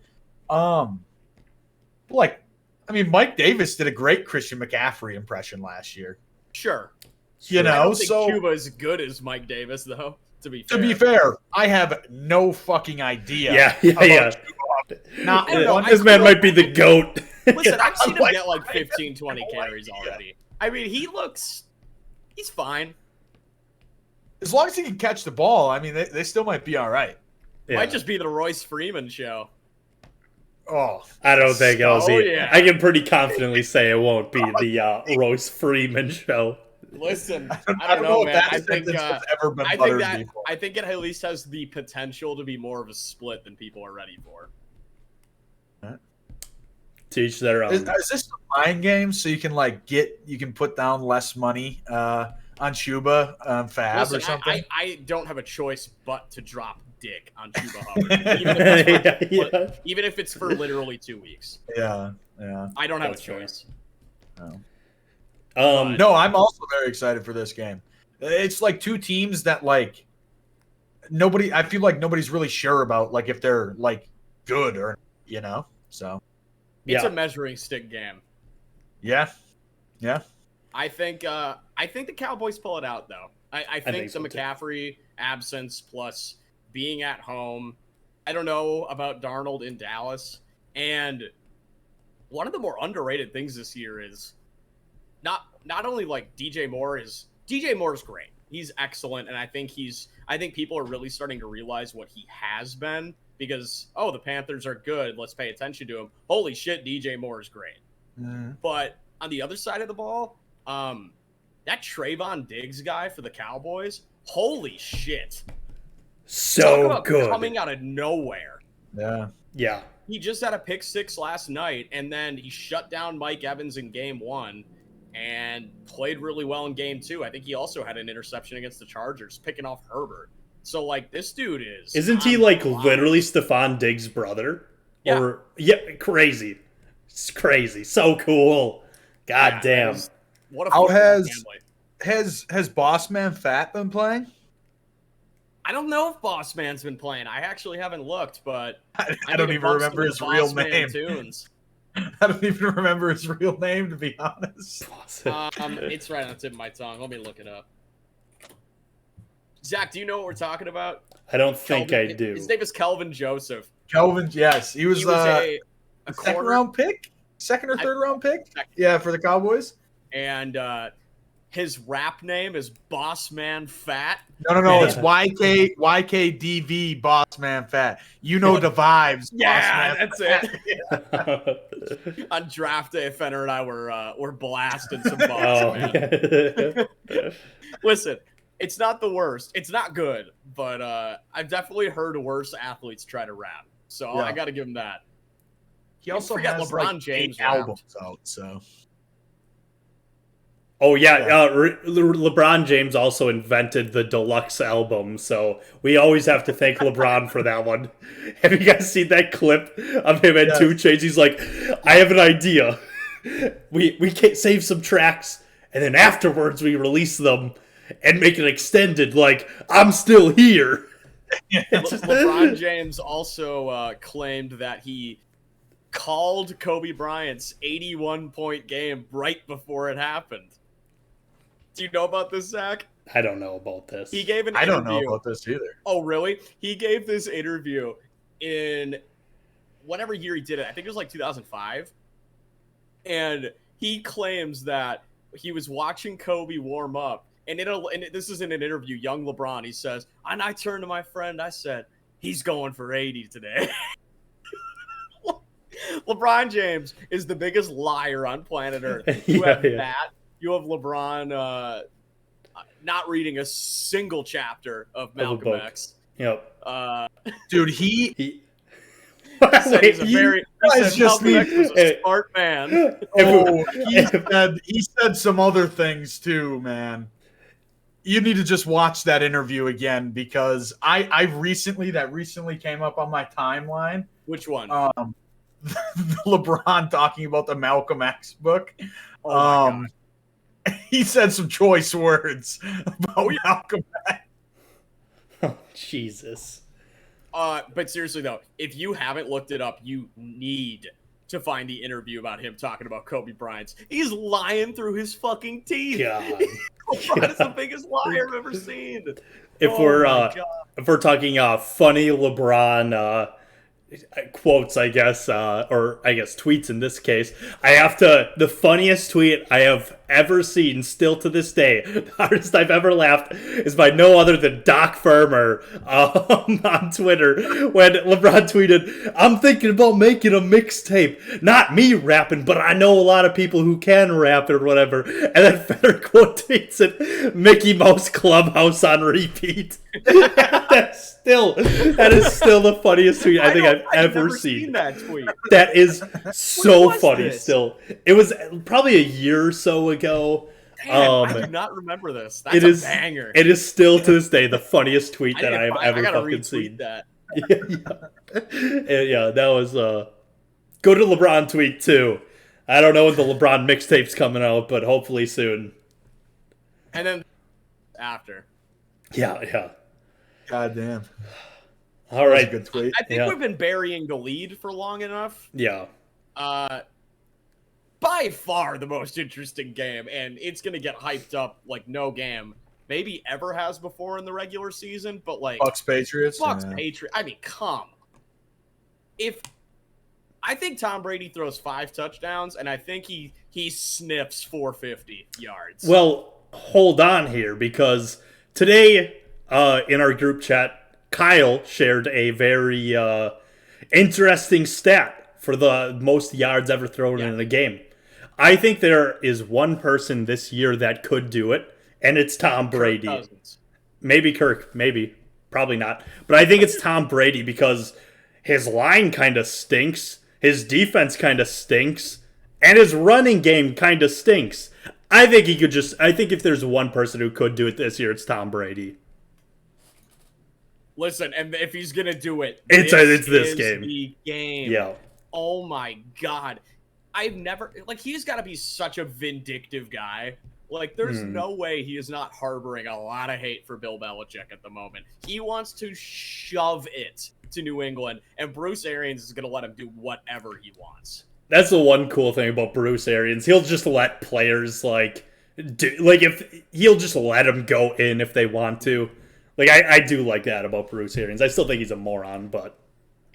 Like, I mean, Mike Davis did a great Christian McCaffrey impression last year. Sure. You know, I don't think so Cuba is good as Mike Davis, though. To be fair, I have no fucking idea. Yeah. Not this man might be the GOAT. Listen, I've seen him get like 15, 20 carries already. I mean, he's fine. As long as he can catch the ball, I mean, they still might be all right. Yeah. Might just be the Royce Freeman show. Oh, I don't think it'll be. Yeah. I can pretty confidently say it won't be the Royce Freeman show. Listen, I don't know, man. I think it at least has the potential to be more of a split than people are ready for. Teach their own. Is this a mind game so you can put down less money on Chuba Fab or something? I don't have a choice but to drop dick on Chuba Hubbard, even if it's for literally 2 weeks. Yeah. I don't have a choice. No, I'm also very excited for this game. It's like two teams that like I feel like nobody's really sure about like if they're like good or so. It's a measuring stick game. Yeah. I think the Cowboys pull it out though. I think the McCaffrey absence plus being at home. I don't know about Darnold in Dallas, and one of the more underrated things this year is not only like DJ Moore's great. He's excellent, and I think people are really starting to realize what he has been because the Panthers are good. Let's pay attention to him. Holy shit, DJ Moore is great. But on the other side of the ball, that Trayvon Diggs guy for the Cowboys, holy shit. So good. Coming out of nowhere. Yeah. He just had a pick six last night, and then he shut down Mike Evans in game 1 and played really well in game 2. I think he also had an interception against the Chargers, picking off Herbert. So, like, this dude is... Isn't he, like, literally Stephon Diggs' brother? Yeah. Crazy. It's crazy. So cool. God damn. What a has Boss Man Fat been playing? I don't know if Boss Man's been playing. I actually haven't looked, but... I don't even remember his real name. I don't even remember his real name, to be honest. It's right on the tip of my tongue. Let me look it up. Zach, do you know what we're talking about? I don't think I do. His name is Kelvin Joseph. Kelvin, yes. He was a second round pick? Second or third round pick? Yeah, for the Cowboys. And his rap name is Boss Man Fat. No. It's YKDV Boss Man Fat. You know the vibes. Yeah, that's it. On draft day, Fenner and I were blasting some Boss Man. Listen, it's not the worst. It's not good, but I've definitely heard worse athletes try to rap. So I got to give him that. He also has LeBron James albums out. So. Oh, yeah. LeBron James also invented the deluxe album, so we always have to thank LeBron for that one. Have you guys seen that clip of him and 2 Chainz? He's like, I have an idea. We can't save some tracks, and then afterwards we release them and make it extended, like, I'm still here. LeBron James also claimed that he called Kobe Bryant's 81-point game right before it happened. Do you know about this, Zach? I don't know about this. He gave an interview. I don't know about this either. Oh, really? He gave this interview in whatever year he did it. I think it was like 2005. And he claims that he was watching Kobe warm up. And this is in an interview, young LeBron. He says, and I turned to my friend. I said, he's going for 80 today. LeBron James is the biggest liar on planet Earth. You have that. You have LeBron not reading a single chapter of Malcolm X. Yep. Dude, he Said he's a very. He said Malcolm X was a smart man. Oh, he said some other things too, man. You need to just watch that interview again because I recently came up on my timeline. Which one? LeBron talking about the Malcolm X book. Oh my God. He said some choice words about Malcolm X. Oh, Jesus. But seriously though, if you haven't looked it up, you need to find the interview about him talking about Kobe Bryant. He's lying through his fucking teeth. God. LeBron is the biggest liar I've ever seen. If we're talking funny LeBron quotes, I guess, or I guess tweets in this case, the funniest tweet I have ever seen, still to this day, the hardest I've ever laughed, is by no other than Doc Firmer on Twitter, when LeBron tweeted, "I'm thinking about making a mixtape. Not me rapping, but I know a lot of people who can rap or whatever." And then Federer quote tweets it, "Mickey Mouse Clubhouse on repeat." That is still the funniest tweet I think I've ever seen. That tweet. That is so funny. This? Still, it was probably a year or so ago. Damn, I do not remember this. That's a banger. It is still to this day the funniest tweet that I have ever fucking seen. That. Yeah, that was go to LeBron tweet too. I don't know when the LeBron mixtape's coming out, but hopefully soon. And then after. Yeah. God damn. All right. Good tweet. I think we've been burying the lead for long enough. Yeah. By far the most interesting game, and it's going to get hyped up like no game maybe ever has before in the regular season, but like Bucks Patriots. Patriots. I mean, come. I think Tom Brady throws 5 touchdowns, and I think he sniffs 450 yards. Well, hold on here, because today in our group chat, Kyle shared a very interesting stat for the most yards ever thrown in a game. I think there is one person this year that could do it, and it's Tom Brady. Maybe Kirk, maybe. Probably not. But I think it's Tom Brady because his line kind of stinks, his defense kind of stinks, and his running game kind of stinks. I think if there's one person who could do it this year, it's Tom Brady. Listen, and if he's going to do it, it's this game. The game. Yeah. Oh my God. I've never, he's got to be such a vindictive guy. There's no way he is not harboring a lot of hate for Bill Belichick at the moment. He wants to shove it to New England, and Bruce Arians is going to let him do whatever he wants. That's the one cool thing about Bruce Arians. He'll just let players, if he'll just let them go in if they want to. I do like that about Bruce Arians. I still think he's a moron, but...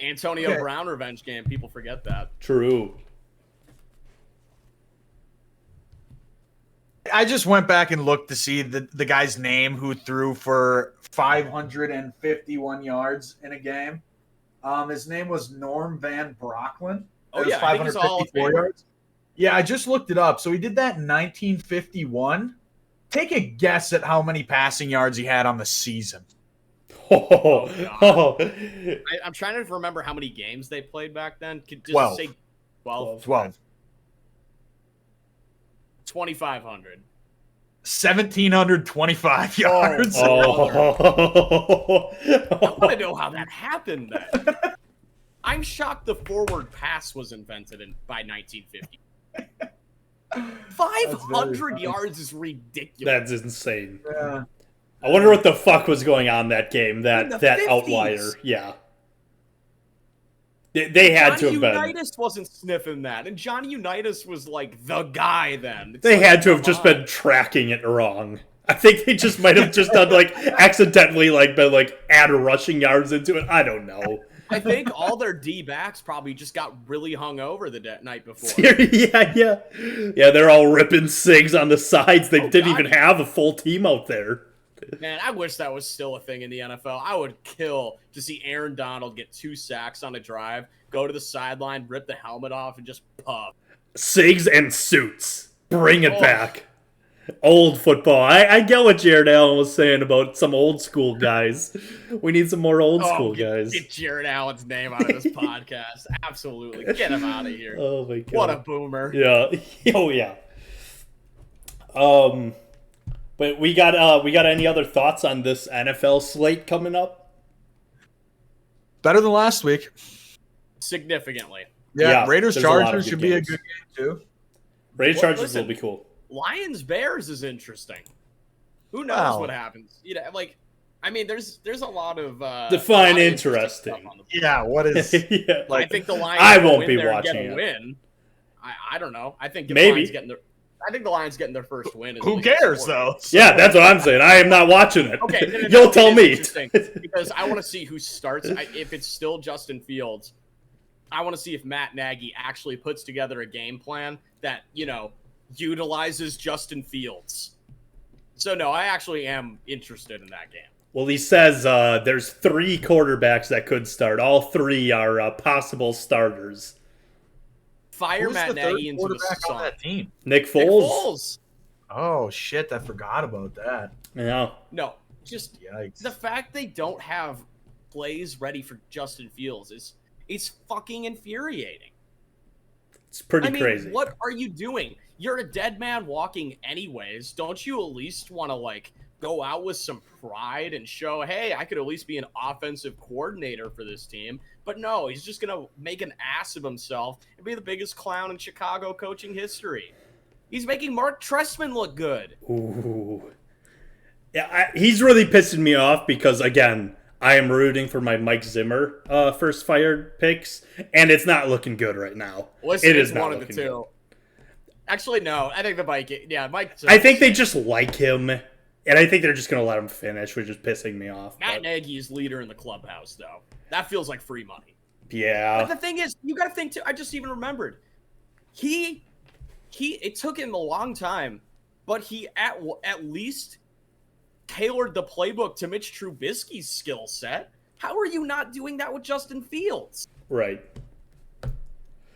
Antonio Brown revenge game. People forget that. True. I just went back and looked to see the guy's name who threw for 551 yards in a game. His name was Norm Van Brocklin. Oh, yeah, 554 yards. Yeah, I just looked it up. So he did that in 1951. Take a guess at how many passing yards he had on the season. I'm trying to remember how many games they played back then. Could just 12. say 12. 2,500. 1,725 yards. I want to know how that happened then. I'm shocked the forward pass was invented by 1950. 500 yards is ridiculous. That's insane. Yeah. I wonder what the fuck was going on that game, that 50s. outlier. Yeah. They had to have been. Johnny Unitas wasn't sniffing that, and Johnny Unitas was the guy then. They had to have just been tracking it wrong. I think they just might have just done accidentally add rushing yards into it. I don't know. I think all their D-backs probably just got really hungover the night before. Yeah, they're all ripping cigs on the sides. They didn't even have a full team out there. Man, I wish that was still a thing in the NFL. I would kill to see Aaron Donald get 2 sacks on a drive, go to the sideline, rip the helmet off, and just puff. Cigs and suits. Bring it back. Old football. I get what Jared Allen was saying about some old school guys. We need some more old school guys. Get Jared Allen's name out of this podcast. Absolutely. Get him out of here. Oh my god. What a boomer. Yeah. Oh yeah. But we got any other thoughts on this NFL slate coming up? Better than last week. Significantly. Yeah, Raiders Chargers should be a good game too. Raiders Chargers will be cool. Lions Bears is interesting. Who knows what happens? You know, like, I mean, there's a lot of define interesting. Yeah, what is? Yeah. Like, I think the Lions. I won't be watching it. Win. I don't know. I think maybe. I think the Lions getting their first win. Who cares though? So. Yeah, that's what I'm saying. I am not watching it. Okay, you'll tell me. Because I want to see who starts. If it's still Justin Fields, I want to see if Matt Nagy actually puts together a game plan that utilizes Justin Fields. So no, I actually am interested in that game. Well, he says there's 3 quarterbacks that could start. All 3 are possible starters. Fire Matt Nagy into the sun. On that team? Nick Foles. Oh shit! I forgot about that. Yeah. No, just yikes. The fact they don't have plays ready for Justin Fields is fucking infuriating. It's pretty crazy. What are you doing? You're a dead man walking anyways. Don't you at least want to go out with some pride and show, hey, I could at least be an offensive coordinator for this team? But no, he's just going to make an ass of himself and be the biggest clown in Chicago coaching history. He's making Mark Trestman look good. Ooh. Yeah, he's really pissing me off because, again, I am rooting for my Mike Zimmer first fired picks, and it's not looking good right now. Listen, it is not one of the two. Good. Actually, no. I think the Vikings. Yeah, Mike. I think they just like him, and I think they're just going to let him finish, which is pissing me off. Matt Nagy is leader in the clubhouse, though. That feels like free money. Yeah. But the thing is, you got to think too. I just even remembered. It took him a long time, but he at least tailored the playbook to Mitch Trubisky's skill set. How are you not doing that with Justin Fields? Right.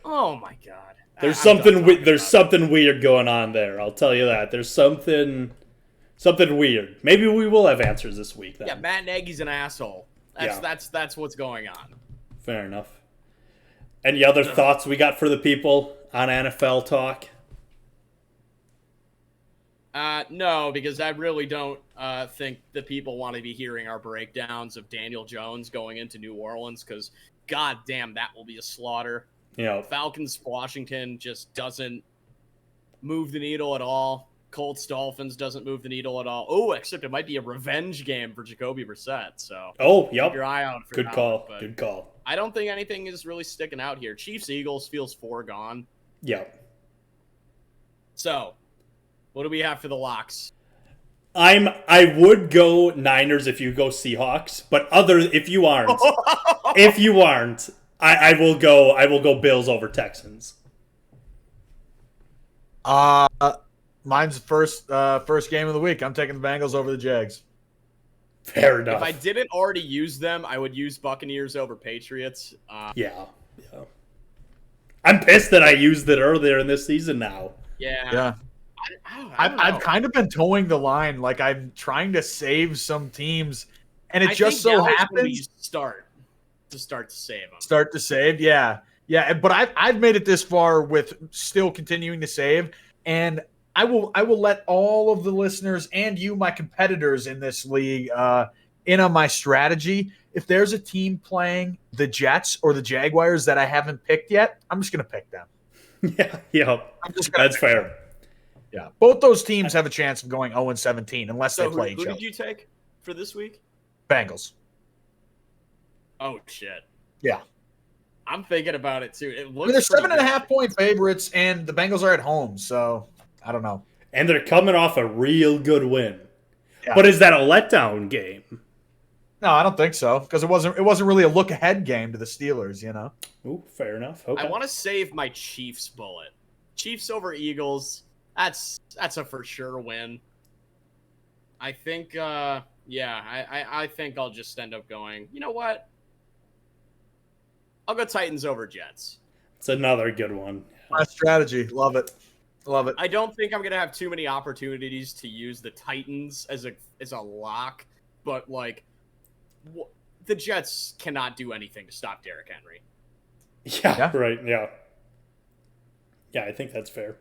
Oh my God. There's something weird going on there. I'll tell you that. There's something weird. Maybe we will have answers this week then. Yeah, Matt Nagy's an asshole. That's what's going on. Fair enough. Any other thoughts we got for the people on NFL talk? No, because I really don't think the people want to be hearing our breakdowns of Daniel Jones going into New Orleans, because god damn, that will be a slaughter. Yeah. Falcons Washington just doesn't move the needle at all. Colts Dolphins doesn't move the needle at all. Oh, except it might be a revenge game for Jacoby Brissett. So keep your eye out for Good that call. one, Good call. I don't think anything is really sticking out here. Chiefs Eagles feels foregone. Yeah. So, what do we have for the locks? I would go Niners if you go Seahawks, but if you aren't, I will go Bills over Texans. Mine's first game of the week. I'm taking the Bengals over the Jags. Fair enough. If I didn't already use them, I would use Buccaneers over Patriots. Yeah. I'm pissed that I used it earlier in this season now. Yeah. I've kind of been towing the line. Like, I'm trying to save some teams, and it just so happens start to save them. Start to save, yeah. But I've made it this far with still continuing to save, and I will let all of the listeners and you, my competitors in this league, in on my strategy. If there's a team playing the Jets or the Jaguars that I haven't picked yet, I'm just going to pick them. Yeah. That's fair. Yeah. Both those teams have a chance of going 0-17 unless they play each other. Who did you take for this week? Bengals. Oh, shit. Yeah. I'm thinking about it, too. It looks they're 7.5-point favorites, and the Bengals are at home, so I don't know. And they're coming off a real good win. Yeah. But is that a letdown game? No, I don't think so, because it wasn't really a look-ahead game to the Steelers, you know? Ooh, fair enough. Okay. I want to save my Chiefs bullet. Chiefs over Eagles, that's a for sure win. I think, I think I'll just end up going, you know what? I'll go Titans over Jets. It's another good one. My strategy. Love it. Love it. I don't think I'm gonna have too many opportunities to use the Titans as a lock, but like the Jets cannot do anything to stop Derrick Henry. Yeah. Right. Yeah. Yeah, I think that's fair.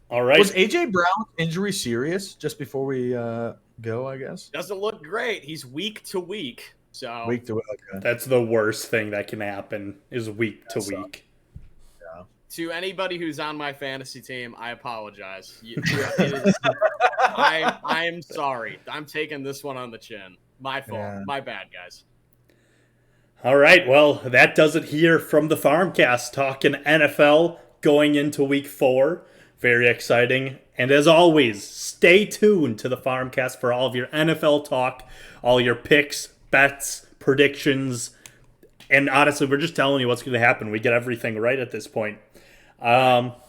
All right. Was AJ Brown's injury serious? Just before we go, I guess. Doesn't look great. He's week to week. So Week to week. Okay. That's the worst thing that can happen is week to That week. Yeah. To anybody who's on my fantasy team, I apologize. I'm sorry. I'm taking this one on the chin. My fault. Yeah. My bad, guys. All right. Well, that does it here from the Farmcast, talking NFL going into week 4. Very exciting. And as always, stay tuned to the Farmcast for all of your NFL talk, all your picks, bets, predictions. And honestly, we're just telling you what's going to happen. We get everything right at this point.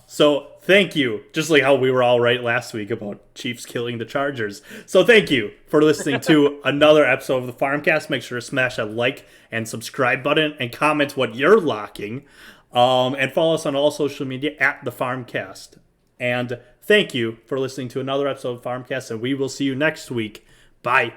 So thank you. Just like how we were all right last week about Chiefs killing the Chargers. So thank you for listening to another episode of the Farmcast. Make sure to smash that like and subscribe button and comment what you're locking. And follow us on all social media at the Farmcast. And thank you for listening to another episode of Farmcast, and we will see you next week. Bye.